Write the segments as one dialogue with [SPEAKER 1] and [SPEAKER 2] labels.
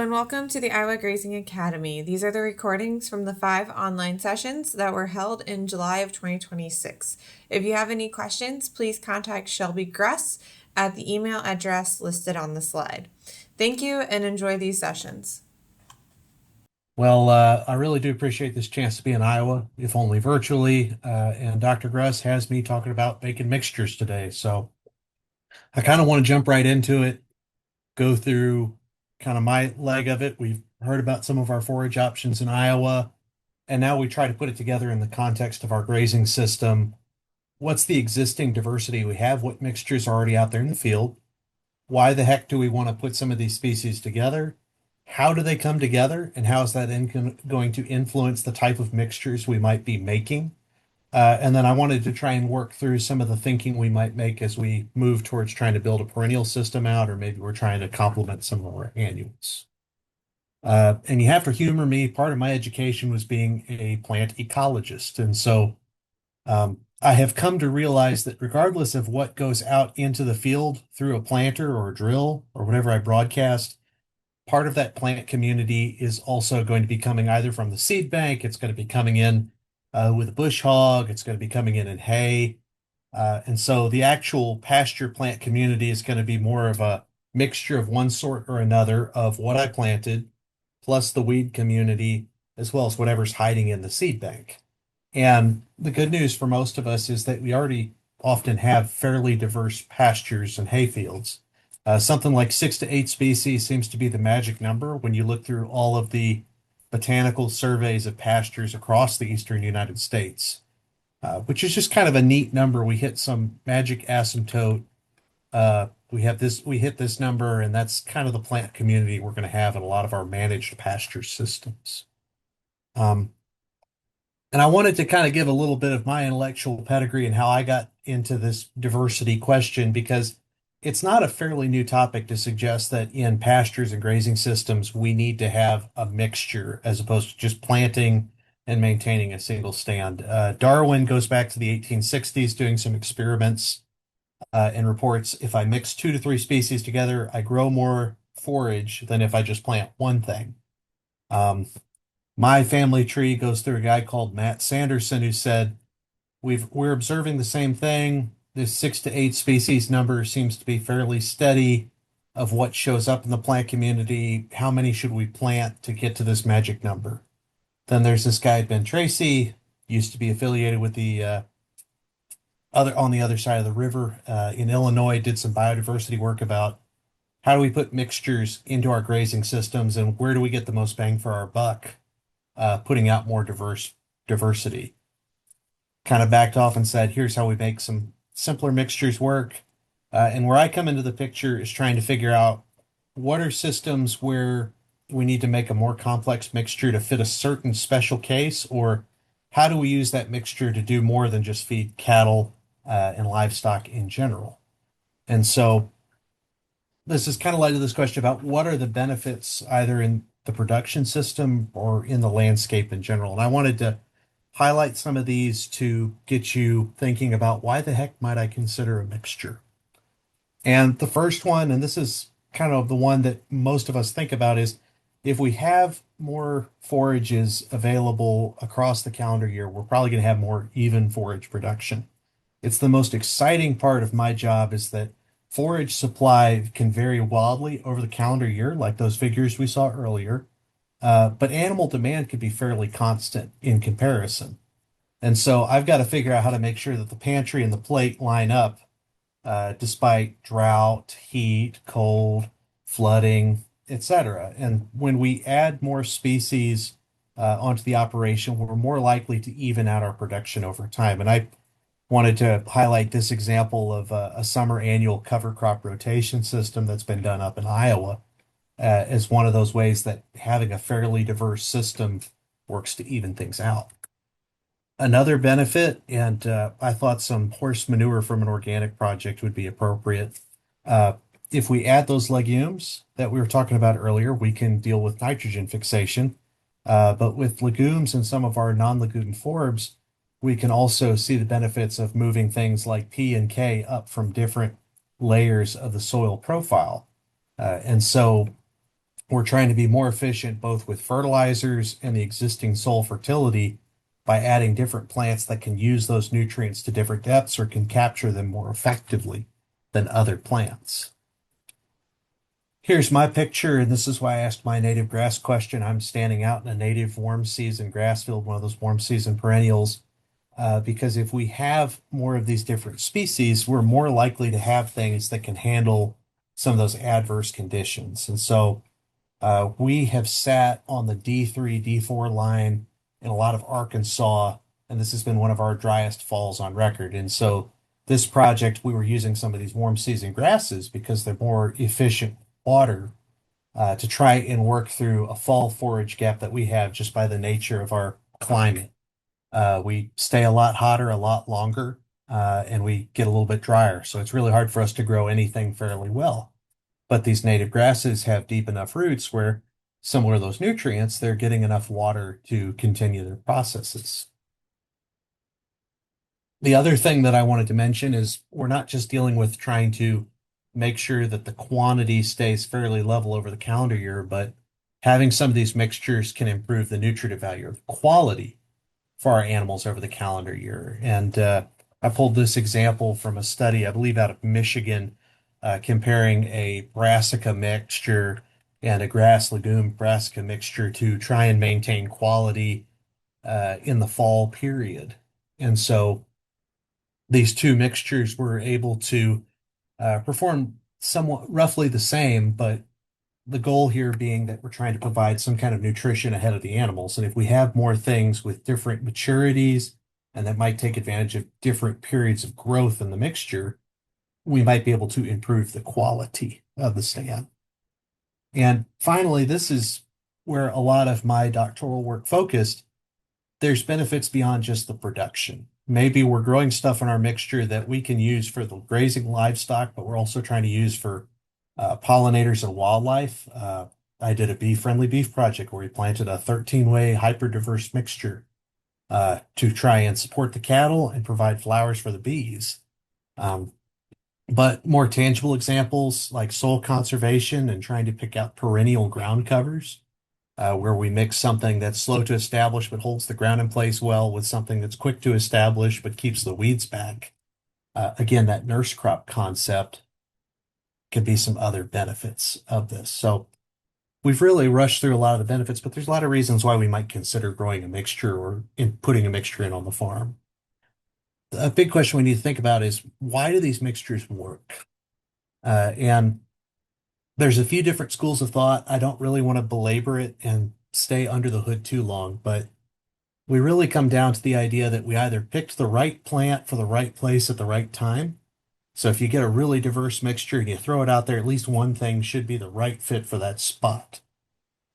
[SPEAKER 1] and welcome to the Iowa Grazing Academy. These are the recordings from the 5 online sessions that were held in July of 2026. If you have any questions, please contact Shelby Gress at the email address listed on the slide. Thank you and enjoy these sessions.
[SPEAKER 2] Well, I really do appreciate this chance to be in Iowa, if only virtually. And Dr. Gruss has me talking about making mixtures today. So I kind of want to jump right into it, go through kind of my leg of it. We've heard about some of our forage options in Iowa, and now we try to put it together in the context of our grazing system. What's the existing diversity we have? What mixtures are already out there in the field? Why the heck do we want to put some of these species together? How do they come together? And how is that going to influence the type of mixtures we might be making? And then I wanted to try and work through some of the thinking we might make as we move towards trying to build a perennial system out, or maybe we're trying to complement some of our annuals. And you have to humor me. Part of my education was being a plant ecologist. And so I have come to realize that regardless of what goes out into the field through a planter or a drill or whatever I broadcast, part of that plant community is also going to be coming either from the seed bank, it's going to be coming in with a bush hog, it's going to be coming in hay. And so the actual pasture plant community is going to be more of a mixture of one sort or another of what I planted, plus the weed community, as well as whatever's hiding in the seed bank. And the good news for most of us is that we already often have fairly diverse pastures and hayfields. Something like 6 to 8 species seems to be the magic number when you look through all of the botanical surveys of pastures across the eastern United States, which is just kind of a neat number. We hit some magic asymptote. We hit this number, and that's kind of the plant community we're going to have in a lot of our managed pasture systems. And I wanted to kind of give a little bit of my intellectual pedigree and how I got into this diversity question, because it's not a fairly new topic to suggest that in pastures and grazing systems, we need to have a mixture as opposed to just planting and maintaining a single stand. Darwin goes back to the 1860s doing some experiments and reports if I mix 2 to 3 species together, I grow more forage than if I just plant one thing. My family tree goes through a guy called Matt Sanderson who said, we're observing the same thing. This 6 to 8 species number seems to be fairly steady of what shows up in the plant community. How many should we plant to get to this magic number? Then there's this guy, Ben Tracy, used to be affiliated with the on the other side of the river in Illinois, did some biodiversity work about how do we put mixtures into our grazing systems and where do we get the most bang for our buck, putting out more diversity. Kind of backed off and said, here's how we make some simpler mixtures work. And where I come into the picture is trying to figure out what are systems where we need to make a more complex mixture to fit a certain special case, or how do we use that mixture to do more than just feed cattle and livestock in general? And so this has kind of led to this question about what are the benefits either in the production system or in the landscape in general. And I wanted to highlight some of these to get you thinking about why the heck might I consider a mixture. And the first one, and this is kind of the one that most of us think about, is if we have more forages available across the calendar year, we're probably going to have more even forage production. It's the most exciting part of my job is that forage supply can vary wildly over the calendar year, like those figures we saw earlier. But animal demand could be fairly constant in comparison. And so I've got to figure out how to make sure that the pantry and the plate line up despite drought, heat, cold, flooding, etc. And when we add more species onto the operation, we're more likely to even out our production over time. And I wanted to highlight this example of a summer annual cover crop rotation system that's been done up in Iowa as one of those ways that having a fairly diverse system works to even things out. Another benefit, and I thought some horse manure from an organic project would be appropriate. If we add those legumes that we were talking about earlier, we can deal with nitrogen fixation. But with legumes and some of our non-legume forbs, we can also see the benefits of moving things like P and K up from different layers of the soil profile. And so we're trying to be more efficient both with fertilizers and the existing soil fertility by adding different plants that can use those nutrients to different depths or can capture them more effectively than other plants. Here's my picture, and this is why I asked my native grass question. I'm standing out in a native warm season grass field, one of those warm season perennials, because if we have more of these different species, we're more likely to have things that can handle some of those adverse conditions. And so we have sat on the D3, D4 line in a lot of Arkansas, and this has been one of our driest falls on record. And so this project, we were using some of these warm season grasses because they're more efficient water to try and work through a fall forage gap that we have just by the nature of our climate. We stay a lot hotter, a lot longer, and we get a little bit drier. So it's really hard for us to grow anything fairly well. But these native grasses have deep enough roots where, similar to those nutrients, they're getting enough water to continue their processes. The other thing that I wanted to mention is we're not just dealing with trying to make sure that the quantity stays fairly level over the calendar year, but having some of these mixtures can improve the nutritive value or the quality for our animals over the calendar year. And I pulled this example from a study, I believe, out of Michigan, comparing a brassica mixture and a grass legume brassica mixture to try and maintain quality in the fall period. And so these two mixtures were able to perform somewhat roughly the same, but the goal here being that we're trying to provide some kind of nutrition ahead of the animals. And if we have more things with different maturities and that might take advantage of different periods of growth in the mixture, we might be able to improve the quality of the stand. And finally, this is where a lot of my doctoral work focused. There's benefits beyond just the production. Maybe we're growing stuff in our mixture that we can use for the grazing livestock, but we're also trying to use for pollinators and wildlife. I did a bee-friendly beef project where we planted a 13-way hyper-diverse mixture to try and support the cattle and provide flowers for the bees. But more tangible examples like soil conservation and trying to pick out perennial ground covers, where we mix something that's slow to establish but holds the ground in place well with something that's quick to establish but keeps the weeds back. Again, that nurse crop concept could be some other benefits of this. So we've really rushed through a lot of the benefits, but there's a lot of reasons why we might consider growing a mixture or putting a mixture in on the farm. A big question we need to think about is why do these mixtures work? And there's a few different schools of thought. I don't really want to belabor it and stay under the hood too long, but we really come down to the idea that we either picked the right plant for the right place at the right time. So if you get a really diverse mixture and you throw it out there, at least one thing should be the right fit for that spot.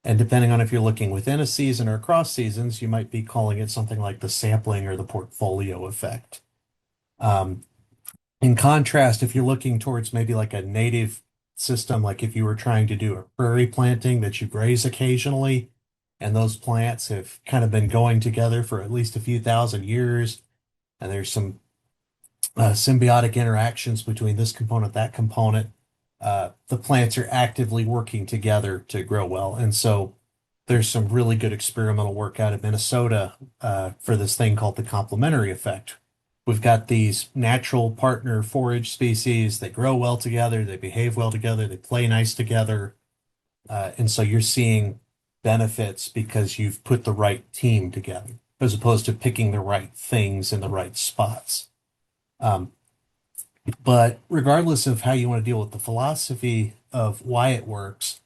[SPEAKER 2] And depending on if you're looking within a season or across seasons, you might be calling it something like the sampling or the portfolio effect. In contrast, if you're looking towards maybe like a native system, like if you were trying to do a prairie planting that you graze occasionally, and those plants have kind of been going together for at least a few thousand years, and there's some symbiotic interactions between this component, that component, the plants are actively working together to grow well. And so there's some really good experimental work out of Minnesota for this thing called the complementary effect. We've got these natural partner forage species that grow well together, they behave well together, they play nice together. And so you're seeing benefits because you've put the right team together, as opposed to picking the right things in the right spots. But regardless of how you want to deal with the philosophy of why it works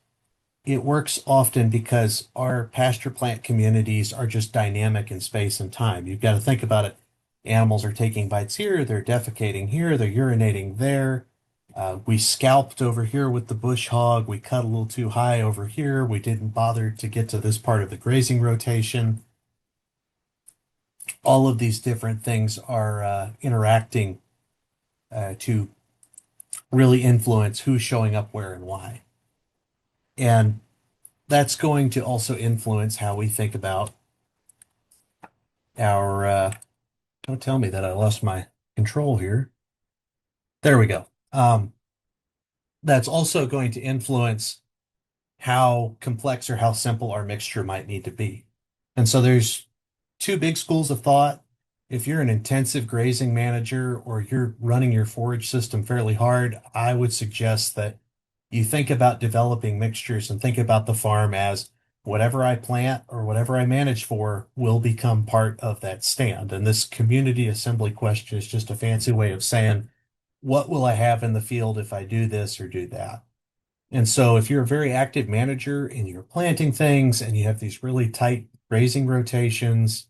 [SPEAKER 2] often because our pasture plant communities are just dynamic in space and time. You've got to think about it. Animals are taking bites here, they're defecating here, they're urinating there. We scalped over here with the bush hog. We cut a little too high over here. We didn't bother to get to this part of the grazing rotation. All of these different things are interacting to really influence who's showing up where and why. And that's going to also influence how we think about our, don't tell me that I lost my control here. There we go. That's also going to influence how complex or how simple our mixture might need to be. And so there's two big schools of thought. If you're an intensive grazing manager or you're running your forage system fairly hard, I would suggest that you think about developing mixtures and think about the farm as whatever I plant or whatever I manage for will become part of that stand. And this community assembly question is just a fancy way of saying, what will I have in the field if I do this or do that? And so if you're a very active manager and you're planting things and you have these really tight grazing rotations,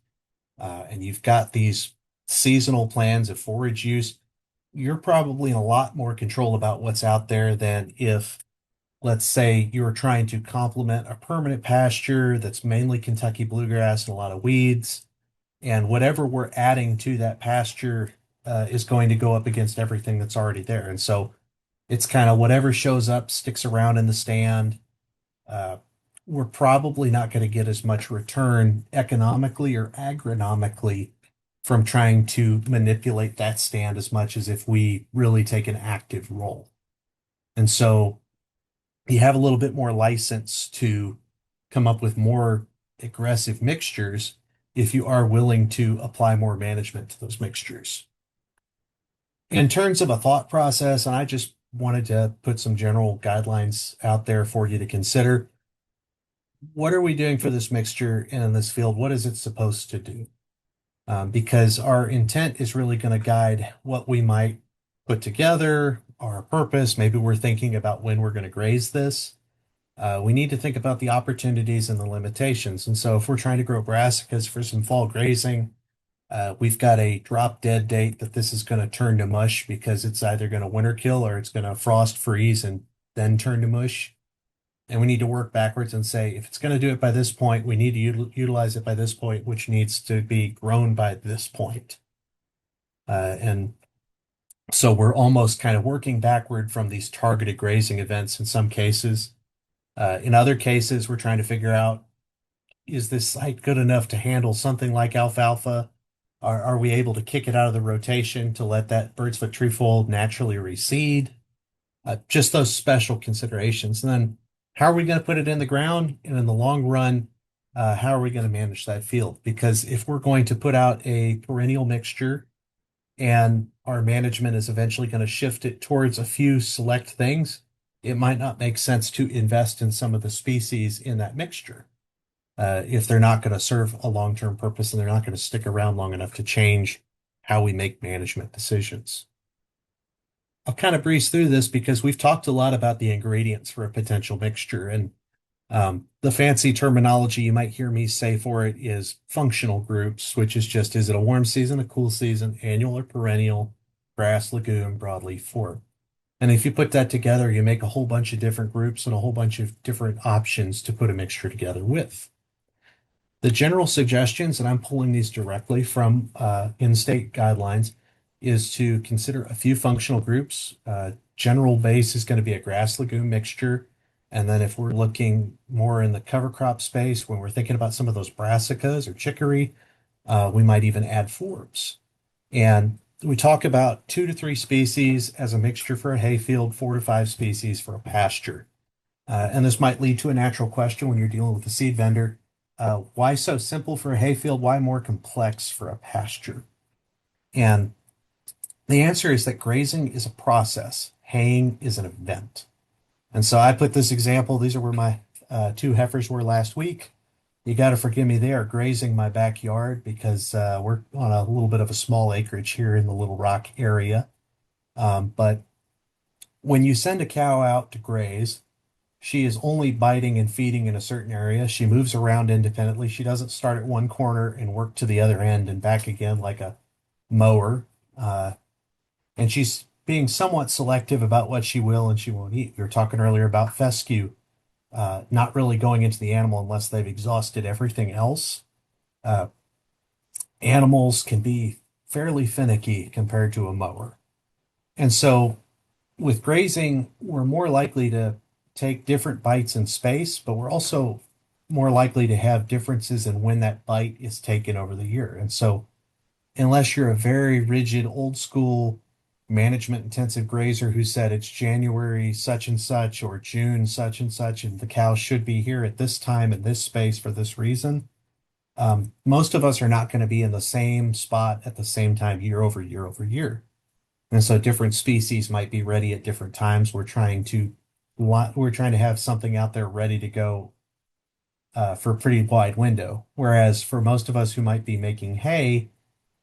[SPEAKER 2] and you've got these seasonal plans of forage use, you're probably in a lot more control about what's out there than if, let's say, you're trying to complement a permanent pasture that's mainly Kentucky bluegrass and a lot of weeds, and whatever we're adding to that pasture is going to go up against everything that's already there. And so it's kind of whatever shows up sticks around in the stand. Uh, we're probably not going to get as much return economically or agronomically from trying to manipulate that stand as much as if we really take an active role. And so you have a little bit more license to come up with more aggressive mixtures if you are willing to apply more management to those mixtures. In terms of a thought process, and I just wanted to put some general guidelines out there for you to consider. What are we doing for this mixture in this field? What is it supposed to do? Because our intent is really going to guide what we might put together, our purpose. Maybe we're thinking about when we're going to graze this. We need to think about the opportunities and the limitations. And so if we're trying to grow brassicas for some fall grazing, we've got a drop dead date that this is going to turn to mush because it's either going to winter kill or it's going to frost freeze and then turn to mush. And we need to work backwards and say, if it's going to do it by this point, we need to utilize it by this point, which needs to be grown by this point. And so we're almost kind of working backward from these targeted grazing events in some cases. In other cases, we're trying to figure out, is this site good enough to handle something like alfalfa? Are we able to kick it out of the rotation to let that bird's foot trefoil naturally reseed? Just those special considerations. And then how are we going to put it in the ground? And in the long run, how are we going to manage that field? Because if we're going to put out a perennial mixture and our management is eventually going to shift it towards a few select things, it might not make sense to invest in some of the species in that mixture if they're not going to serve a long-term purpose and they're not going to stick around long enough to change how we make management decisions. I'll kind of breeze through this because we've talked a lot about the ingredients for a potential mixture, and the fancy terminology you might hear me say for it is functional groups, which is just, is it a warm season, a cool season, annual or perennial, grass, legume, broadleaf, forb. And if you put that together, you make a whole bunch of different groups and a whole bunch of different options to put a mixture together with. The general suggestions, and I'm pulling these directly from in-state guidelines, is to consider a few functional groups. General base is going to be a grass legume mixture. And then if we're looking more in the cover crop space, when we're thinking about some of those brassicas or chicory, we might even add forbs. And we talk about 2 to 3 species as a mixture for a hayfield, 4 to 5 species for a pasture. And this might lead to a natural question when you're dealing with a seed vendor. Why so simple for a hayfield? Why more complex for a pasture? And the answer is that grazing is a process. Haying is an event. And so I put this example. These are where my 2 heifers were last week. You got to forgive me, they are grazing my backyard because we're on a little bit of a small acreage here in the Little Rock area. But when you send a cow out to graze, she is only biting and feeding in a certain area. She moves around independently. She doesn't start at one corner and work to the other end and back again like a mower. And she's being somewhat selective about what she will and she won't eat. We were talking earlier about fescue, not really going into the animal unless they've exhausted everything else. Animals can be fairly finicky compared to a mower. And so with grazing, we're more likely to take different bites in space, but we're also more likely to have differences in when that bite is taken over the year. And so unless you're a very rigid, old school management intensive grazer who said it's January such and such or June such and such, and the cows should be here at this time in this space for this reason. Most of us are not going to be in the same spot at the same time year over year over year. And so different species might be ready at different times. We're trying to have something out there ready to go for a pretty wide window. Whereas for most of us who might be making hay,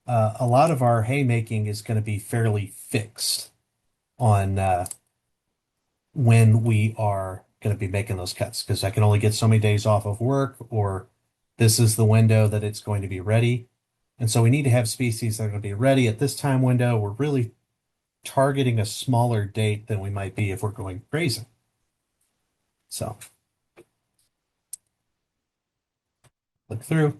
[SPEAKER 2] a lot of our hay making is going to be fairly fixed on when we are going to be making those cuts because I can only get so many days off of work, or this is the window that it's going to be ready. And so we need to have species that are going to be ready at this time window. We're really targeting a smaller date than we might be if we're going grazing. So look through.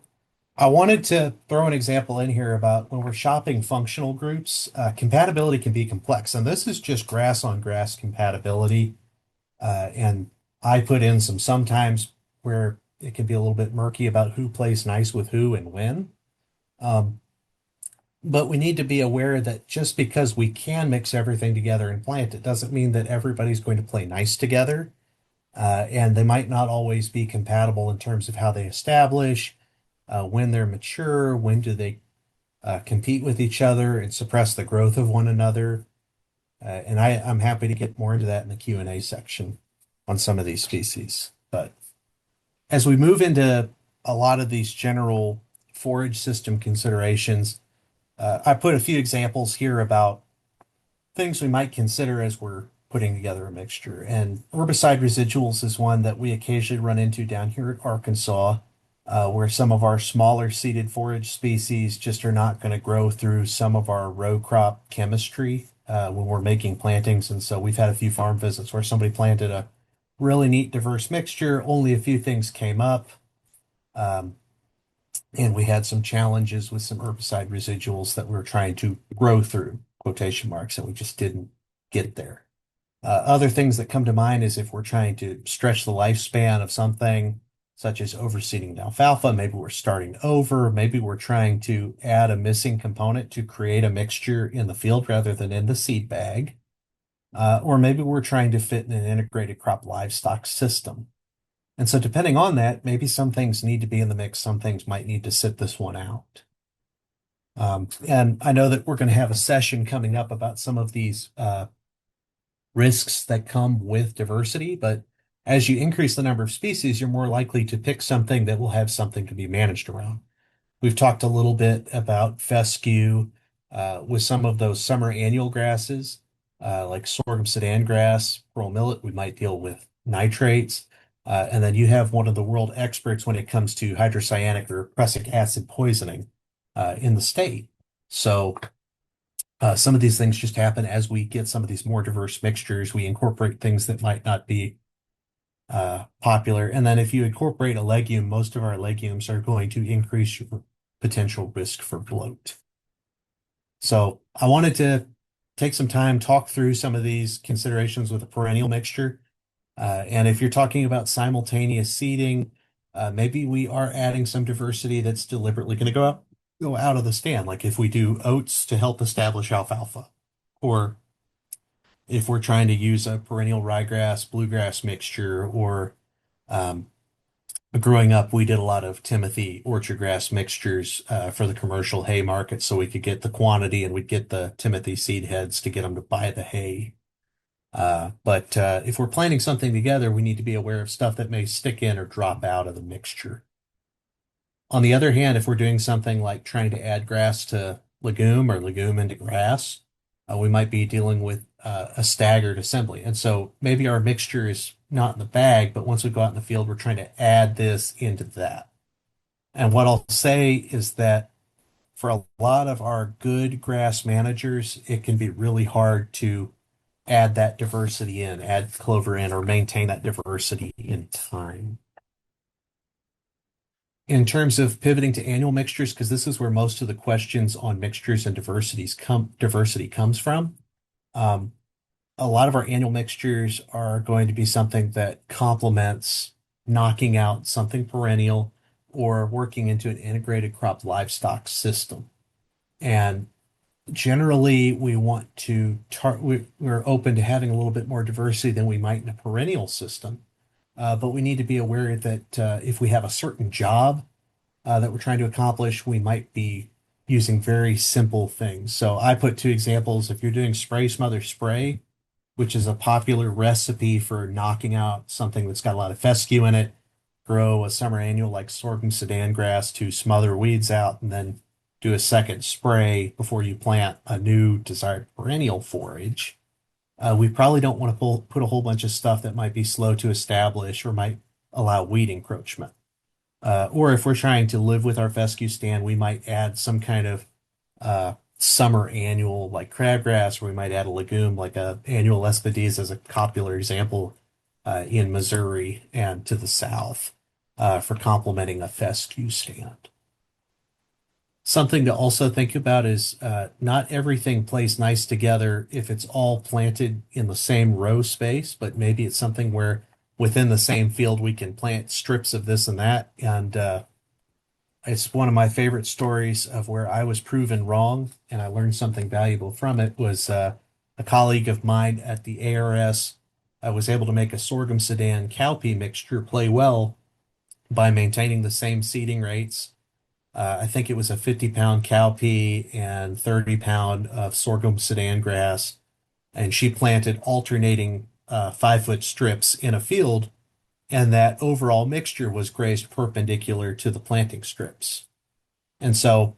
[SPEAKER 2] I wanted to throw an example in here about when we're shopping functional groups, compatibility can be complex. And this is just grass on grass compatibility. And I put in some sometimes where it can be a little bit murky about who plays nice with who and when. But we need to be aware that just because we can mix everything together and plant, it doesn't mean that everybody's going to play nice together. And they might not always be compatible in terms of how they establish, when they're mature, when do they compete with each other and suppress the growth of one another. And I'm happy to get more into that in the Q&A section on some of these species. But as we move into a lot of these general forage system considerations, I put a few examples here about things we might consider as we're putting together a mixture. And herbicide residuals is one that we occasionally run into down here at Arkansas, where some of our smaller seeded forage species just are not going to grow through some of our row crop chemistry when we're making plantings. And so we've had a few farm visits where somebody planted a really neat diverse mixture, only a few things came up. And we had some challenges with some herbicide residuals that we were trying to grow through, quotation marks, and we just didn't get there. Other things that come to mind is if we're trying to stretch the lifespan of something, such as overseeding alfalfa, maybe we're starting over, maybe we're trying to add a missing component to create a mixture in the field rather than in the seed bag. Or maybe we're trying to fit in an integrated crop livestock system. And so depending on that, maybe some things need to be in the mix, some things might need to sit this one out. And I know that we're going to have a session coming up about some of these risks that come with diversity, but as you increase the number of species, you're more likely to pick something that will have something to be managed around. We've talked a little bit about fescue with some of those summer annual grasses, like sorghum sudan grass, pearl millet, we might deal with nitrates. And then you have one of the world experts when it comes to hydrocyanic or prussic acid poisoning in the state. So some of these things just happen as we get some of these more diverse mixtures. We incorporate things that might not be popular. And then if you incorporate a legume, most of our legumes are going to increase your potential risk for bloat. So I wanted to take some time, talk through some of these considerations with a perennial mixture. And if you're talking about simultaneous seeding, maybe we are adding some diversity that's deliberately going to go out of the stand. Like if we do oats to help establish alfalfa, or if we're trying to use a perennial ryegrass, bluegrass mixture, or growing up, we did a lot of Timothy orchard grass mixtures for the commercial hay market so we could get the quantity and we'd get the Timothy seed heads to get them to buy the hay. But if we're planting something together, we need to be aware of stuff that may stick in or drop out of the mixture. On the other hand, if we're doing something like trying to add grass to legume or legume into grass, we might be dealing with a staggered assembly. And so maybe our mixture is not in the bag, but once we go out in the field, we're trying to add this into that. And what I'll say is that for a lot of our good grass managers, it can be really hard to add that diversity in, add clover in, or maintain that diversity in time. In terms of pivoting to annual mixtures, because this is where most of the questions on mixtures and diversity comes from. A lot of our annual mixtures are going to be something that complements knocking out something perennial or working into an integrated crop livestock system. And Generally, we want to we're open to having a little bit more diversity than we might in a perennial system. But we need to be aware that if we have a certain job that we're trying to accomplish, we might be using very simple things. So I put two examples. If you're doing spray, smother, spray, which is a popular recipe for knocking out something that's got a lot of fescue in it, grow a summer annual like sorghum sudan grass to smother weeds out, and then do a second spray before you plant a new desired perennial forage. We probably don't want to put a whole bunch of stuff that might be slow to establish or might allow weed encroachment. Or if we're trying to live with our fescue stand, we might add some kind of summer annual like crabgrass, or we might add a legume like a annual Lespedeza as a popular example in Missouri and to the south for complementing a fescue stand. Something to also think about is not everything plays nice together if it's all planted in the same row space, but maybe it's something where within the same field we can plant strips of this and that. And it's one of my favorite stories of where I was proven wrong and I learned something valuable from it was a colleague of mine at the ARS was able to make a sorghum sudan cowpea mixture play well by maintaining the same seeding rates. I think it was a 50-pound cowpea and 30-pound of sorghum sudan grass. And she planted alternating 5-foot strips in a field, and that overall mixture was grazed perpendicular to the planting strips. And so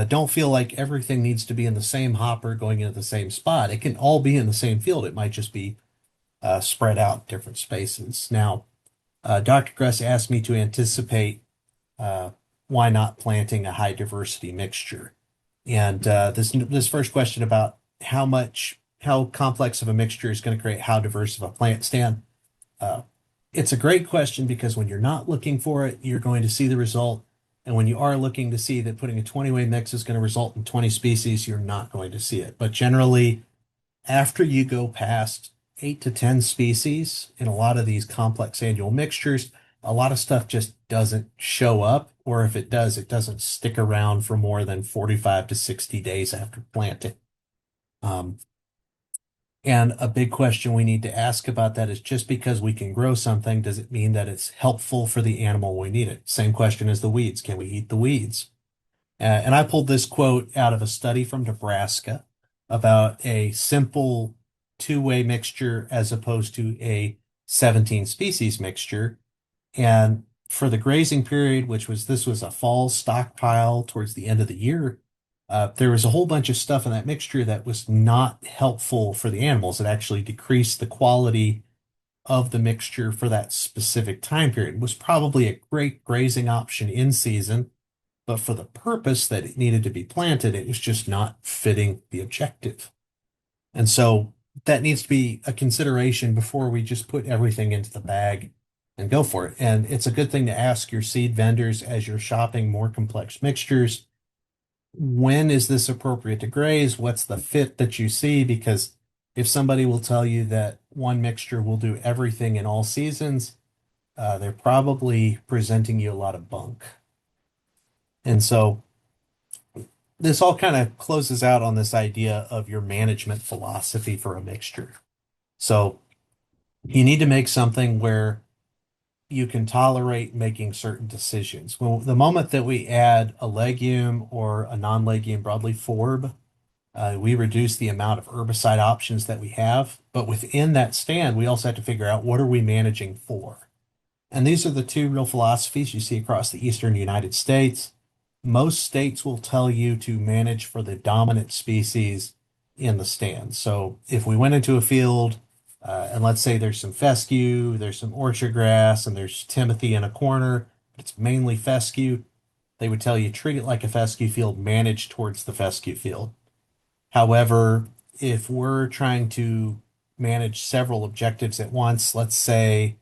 [SPEAKER 2] don't feel like everything needs to be in the same hopper going into the same spot. It can all be in the same field. It might just be spread out in different spaces. Now, Dr. Gress asked me to anticipate uh, why not planting a high diversity mixture. And this first question about how complex of a mixture is going to create how diverse of a plant stand. Uh, it's a great question because when you're not looking for it, you're going to see the result. And when you are looking to see that putting a 20-way mix is going to result in 20 species, you're not going to see it. But generally, after you go past 8 to 10 species in a lot of these complex annual mixtures, a lot of stuff just doesn't show up, or if it does, it doesn't stick around for more than 45 to 60 days after planting. Um, and a big question we need to ask about that is just because we can grow something, does it mean that it's helpful for the animal when we need it? Same question as the weeds. Can we eat the weeds? And I pulled this quote out of a study from Nebraska about a simple 2-way mixture as opposed to a 17 species mixture. And for the grazing period, this was a fall stockpile towards the end of the year, there was a whole bunch of stuff in that mixture that was not helpful for the animals. It actually decreased the quality of the mixture for that specific time period. It was probably a great grazing option in season, but for the purpose that it needed to be planted, it was just not fitting the objective. And so that needs to be a consideration before we just put everything into the bag and go for it. And it's a good thing to ask your seed vendors as you're shopping more complex mixtures. When is this appropriate to graze? What's the fit that you see? Because if somebody will tell you that one mixture will do everything in all seasons, they're probably presenting you a lot of bunk. And so this all kind of closes out on this idea of your management philosophy for a mixture. So you need to make something where you can tolerate making certain decisions. Well, the moment that we add a legume or a non-legume broadleaf forb, we reduce the amount of herbicide options that we have. But within that stand, we also have to figure out what are we managing for. And these are the two real philosophies you see across the eastern United States. Most states will tell you to manage for the dominant species in the stand. So if we went into a field and let's say there's some fescue, there's some orchard grass, and there's timothy in a corner, but it's mainly fescue, they would tell you treat it like a fescue field, manage towards the fescue field. However, if we're trying to manage several objectives at once, let's say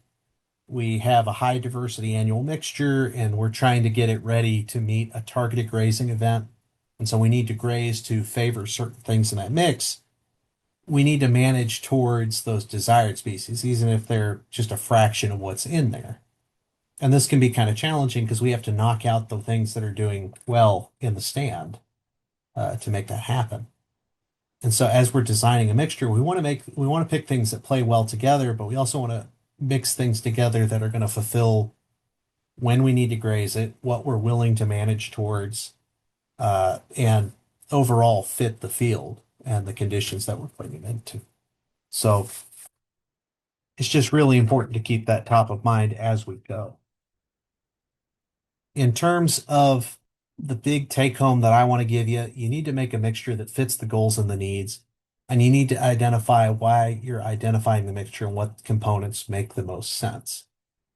[SPEAKER 2] we have a high diversity annual mixture and we're trying to get it ready to meet a targeted grazing event. And so we need to graze to favor certain things in that mix. We need to manage towards those desired species, even if they're just a fraction of what's in there. And this can be kind of challenging because we have to knock out the things that are doing well in the stand to make that happen. And so as we're designing a mixture, we want to pick things that play well together, but we also want to mix things together that are going to fulfill when we need to graze it, what we're willing to manage towards, and overall fit the field and the conditions that we're putting it into. So it's just really important to keep that top of mind as we go. In terms of the big take home that I want to give you, you need to make a mixture that fits the goals and the needs. And you need to identify why you're identifying the mixture and what components make the most sense.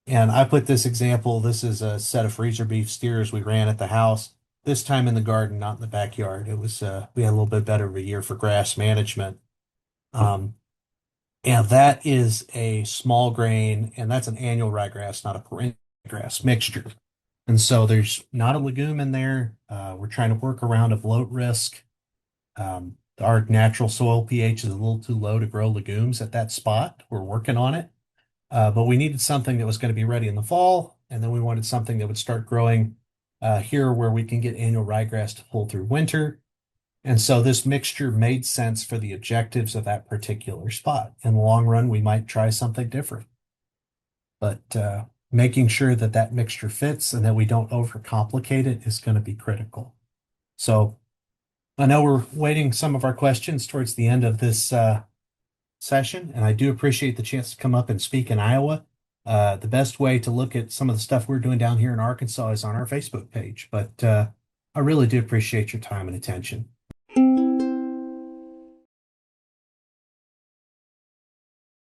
[SPEAKER 2] And I put this example, this is a set of freezer beef steers we ran at the house, this time in the garden, not in the backyard. It was, we had a little bit better of a year for grass management. And that is a small grain, and that's an annual ryegrass, not a perennial grass mixture. And so there's not a legume in there. We're trying to work around a bloat risk. Our natural soil pH is a little too low to grow legumes at that spot. We're working on it. But we needed something that was going to be ready in the fall, and then we wanted something that would start growing here where we can get annual ryegrass to pull through winter. And so this mixture made sense for the objectives of that particular spot. In the long run, we might try something different. But making sure that that mixture fits and that we don't overcomplicate it is going to be critical. So I know we're waiting some of our questions towards the end of this session, and I do appreciate the chance to come up and speak in Iowa. The best way to look at some of the stuff we're doing down here in Arkansas is on our Facebook page. But I really do appreciate your time and attention.